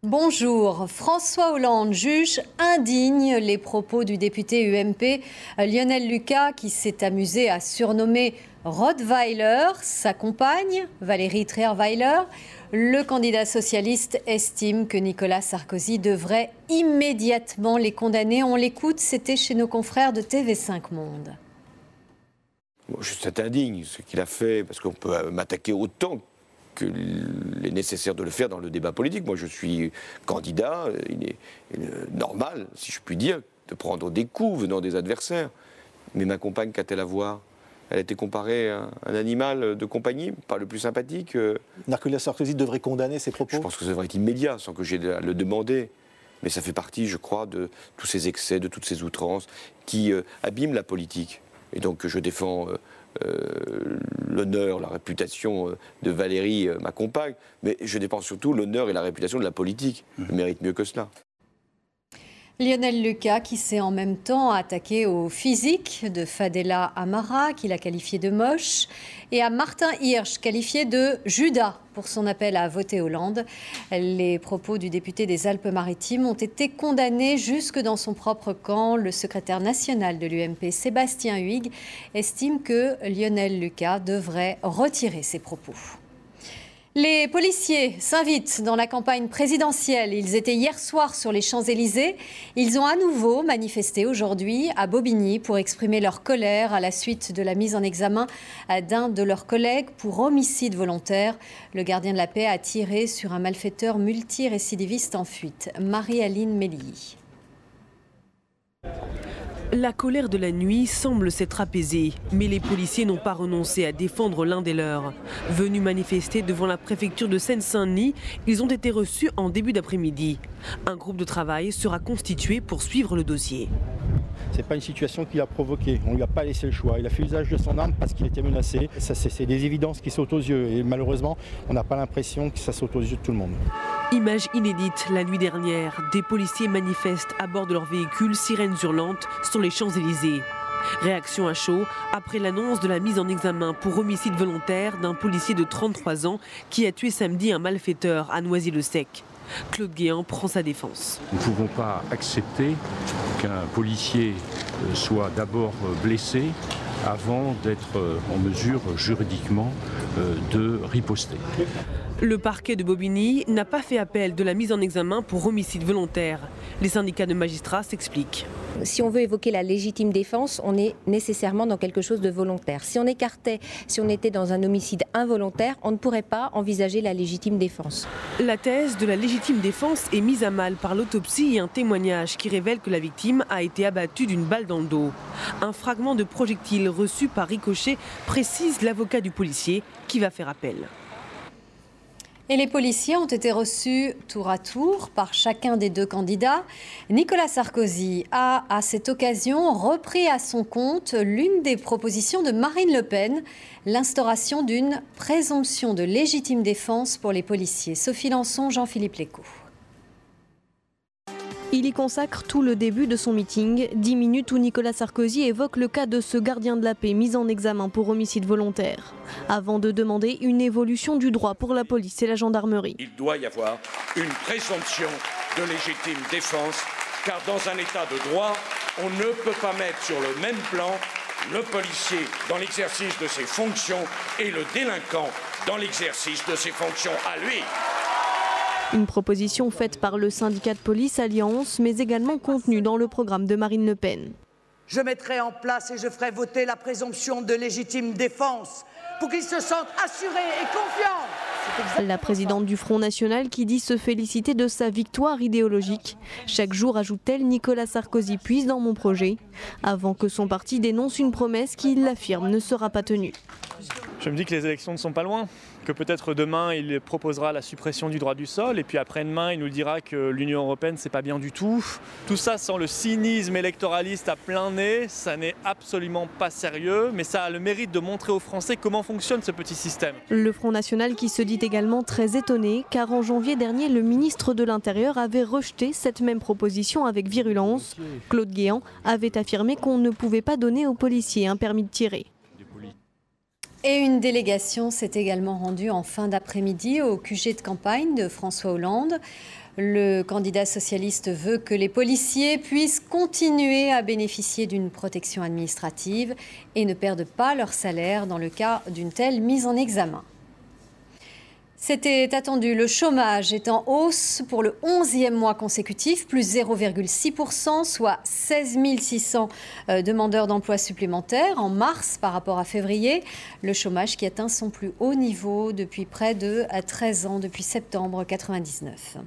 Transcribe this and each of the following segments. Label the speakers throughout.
Speaker 1: Bonjour. François Hollande juge indignes les propos du député UMP Lionel Lucas qui s'est amusé à surnommer Rottweiler sa compagne, Valérie Trierweiler. Le candidat socialiste estime que Nicolas Sarkozy devrait immédiatement les condamner. On l'écoute, c'était chez nos confrères de TV5 Monde.
Speaker 2: C'est indigne ce qu'il a fait, parce qu'on peut m'attaquer autant qu'il est nécessaire de le faire dans le débat politique. Moi, je suis candidat, il est normal, si je puis dire, de prendre des coups venant des adversaires. Mais ma compagne, qu'a-t-elle à voir ? Elle a été comparée à un animal de compagnie, pas le plus sympathique.
Speaker 3: Nicolas Sarkozy devrait condamner ces propos ?
Speaker 2: Je pense que ça devrait être immédiat, sans que j'aie à le demander. Mais ça fait partie, je crois, de tous ces excès, de toutes ces outrances qui abîment la politique. Et donc je défends l'honneur, la réputation de Valérie, ma compagne, mais je défends surtout l'honneur et la réputation de la politique. Elle mérite mieux que cela.
Speaker 1: Lionel Lucas qui s'est en même temps attaqué au physique de Fadela Amara, qu'il a qualifié de moche, et à Martin Hirsch, qualifié de Judas pour son appel à voter Hollande. Les propos du député des Alpes-Maritimes ont été condamnés jusque dans son propre camp. Le secrétaire national de l'UMP, Sébastien Huyghe, estime que Lionel Lucas devrait retirer ses propos. Les policiers s'invitent dans la campagne présidentielle. Ils étaient hier soir sur les Champs-Élysées. Ils ont à nouveau manifesté aujourd'hui à Bobigny pour exprimer leur colère à la suite de la mise en examen d'un de leurs collègues pour homicide volontaire. Le gardien de la paix a tiré sur un malfaiteur multirécidiviste en fuite. Marie-Aline Mélihy.
Speaker 4: La colère de la nuit semble s'être apaisée, mais les policiers n'ont pas renoncé à défendre l'un des leurs. Venus manifester devant la préfecture de Seine-Saint-Denis, ils ont été reçus en début d'après-midi. Un groupe de travail sera constitué pour suivre le dossier.
Speaker 5: Ce n'est pas une situation qu'il a provoquée, on ne lui a pas laissé le choix. Il a fait usage de son arme parce qu'il était menacé. Ça, c'est des évidences qui sautent aux yeux et malheureusement, on n'a pas l'impression que ça saute aux yeux de tout le monde.
Speaker 4: Image inédite la nuit dernière, des policiers manifestent à bord de leur véhicule sirènes hurlantes sur les Champs-Élysées. Réaction à chaud après l'annonce de la mise en examen pour homicide volontaire d'un policier de 33 ans qui a tué samedi un malfaiteur à Noisy-le-Sec. Claude Guéant prend sa défense.
Speaker 6: Nous ne pouvons pas accepter qu'un policier soit d'abord blessé avant d'être en mesure juridiquement de riposter.
Speaker 4: Le parquet de Bobigny n'a pas fait appel de la mise en examen pour homicide volontaire. Les syndicats de magistrats s'expliquent.
Speaker 7: Si on veut évoquer la légitime défense, on est nécessairement dans quelque chose de volontaire. Si on était dans un homicide involontaire, on ne pourrait pas envisager la légitime défense.
Speaker 4: La thèse de la légitime défense est mise à mal par l'autopsie et un témoignage qui révèle que la victime a été abattue d'une balle dans le dos. Un fragment de projectile reçu par ricochet précise l'avocat du policier qui va faire appel.
Speaker 1: Et les policiers ont été reçus tour à tour par chacun des deux candidats. Nicolas Sarkozy a, à cette occasion, repris à son compte l'une des propositions de Marine Le Pen, l'instauration d'une présomption de légitime défense pour les policiers. Sophie Lançon, Jean-Philippe Lécaud.
Speaker 8: Il y consacre tout le début de son meeting, 10 minutes où Nicolas Sarkozy évoque le cas de ce gardien de la paix mis en examen pour homicide volontaire, avant de demander une évolution du droit pour la police et la gendarmerie.
Speaker 9: Il doit y avoir une présomption de légitime défense, car dans un état de droit, on ne peut pas mettre sur le même plan le policier dans l'exercice de ses fonctions et le délinquant dans l'exercice de ses fonctions à lui.
Speaker 8: Une proposition faite par le syndicat de police Alliance, mais également contenue dans le programme de Marine Le Pen.
Speaker 10: Je mettrai en place et je ferai voter la présomption de légitime défense pour qu'ils se sentent assurés et confiants.
Speaker 8: La présidente du Front National qui dit se féliciter de sa victoire idéologique. Chaque jour, ajoute-t-elle, Nicolas Sarkozy puise dans mon projet, avant que son parti dénonce une promesse qui, il l'affirme, ne sera pas tenue.
Speaker 11: Je me dis que les élections ne sont pas loin, que peut-être demain il proposera la suppression du droit du sol et puis après-demain il nous dira que l'Union européenne c'est pas bien du tout. Tout ça sans le cynisme électoraliste à plein nez, ça n'est absolument pas sérieux, mais ça a le mérite de montrer aux Français comment fonctionne ce petit système.
Speaker 8: Le Front National qui se dit également très étonné car en janvier dernier le ministre de l'Intérieur avait rejeté cette même proposition avec virulence. Claude Guéant avait affirmé qu'on ne pouvait pas donner aux policiers un permis de tirer.
Speaker 1: Et une délégation s'est également rendue en fin d'après-midi au QG de campagne de François Hollande. Le candidat socialiste veut que les policiers puissent continuer à bénéficier d'une protection administrative et ne perdent pas leur salaire dans le cas d'une telle mise en examen. C'était attendu, le chômage est en hausse pour le 11e mois consécutif, plus 0,6%, soit 16 600 demandeurs d'emploi supplémentaires en mars par rapport à février. Le chômage qui atteint son plus haut niveau depuis près de 13 ans, depuis septembre 1999.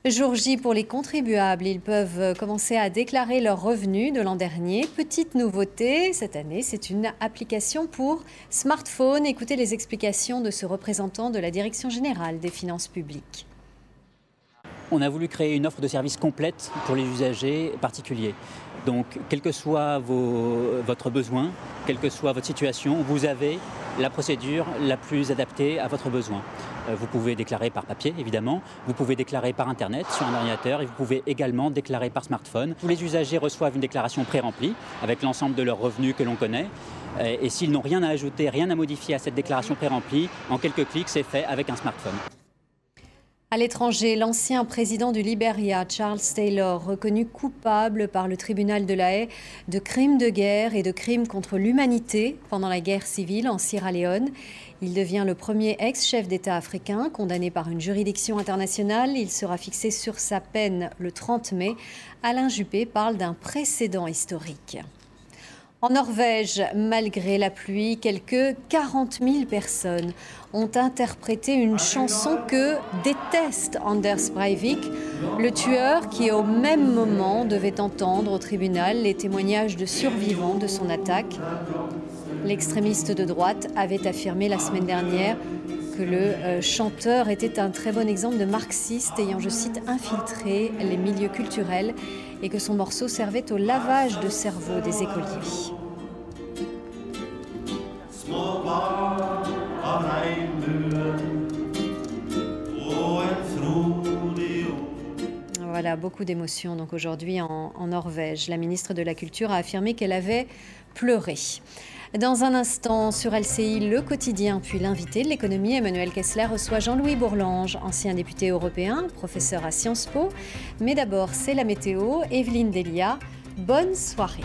Speaker 1: Jour J pour les contribuables, ils peuvent commencer à déclarer leurs revenus de l'an dernier. Petite nouveauté, cette année, c'est une application pour smartphone. Écoutez les explications de ce représentant de la Direction générale des finances publiques.
Speaker 12: On a voulu créer une offre de services complète pour les usagers particuliers. Donc, quel que soit votre besoin, quelle que soit votre situation, vous avez la procédure la plus adaptée à votre besoin. Vous pouvez déclarer par papier, évidemment. Vous pouvez déclarer par Internet, sur un ordinateur. Et vous pouvez également déclarer par smartphone. Tous les usagers reçoivent une déclaration pré-remplie avec l'ensemble de leurs revenus que l'on connaît. Et s'ils n'ont rien à ajouter, rien à modifier à cette déclaration pré-remplie, en quelques clics, c'est fait avec un smartphone.
Speaker 1: À l'étranger, l'ancien président du Liberia, Charles Taylor, reconnu coupable par le tribunal de La Haye de crimes de guerre et de crimes contre l'humanité pendant la guerre civile en Sierra Leone. Il devient le premier ex-chef d'État africain condamné par une juridiction internationale. Il sera fixé sur sa peine le 30 mai. Alain Juppé parle d'un précédent historique. En Norvège, malgré la pluie, quelques 40 000 personnes ont interprété une chanson que déteste Anders Breivik, le tueur qui au même moment devait entendre au tribunal les témoignages de survivants de son attaque. L'extrémiste de droite avait affirmé la semaine dernière que le chanteur était un très bon exemple de marxiste ayant, je cite, infiltré les milieux culturels et que son morceau servait au lavage de cerveau des écoliers. Voilà, beaucoup d'émotions donc aujourd'hui en Norvège. La ministre de la Culture a affirmé qu'elle avait pleuré. Dans un instant, sur LCI, le quotidien, puis l'invité de l'économie, Emmanuel Kessler, reçoit Jean-Louis Bourlange, ancien député européen, professeur à Sciences Po. Mais d'abord, c'est la météo. Evelyne Delia, bonne soirée.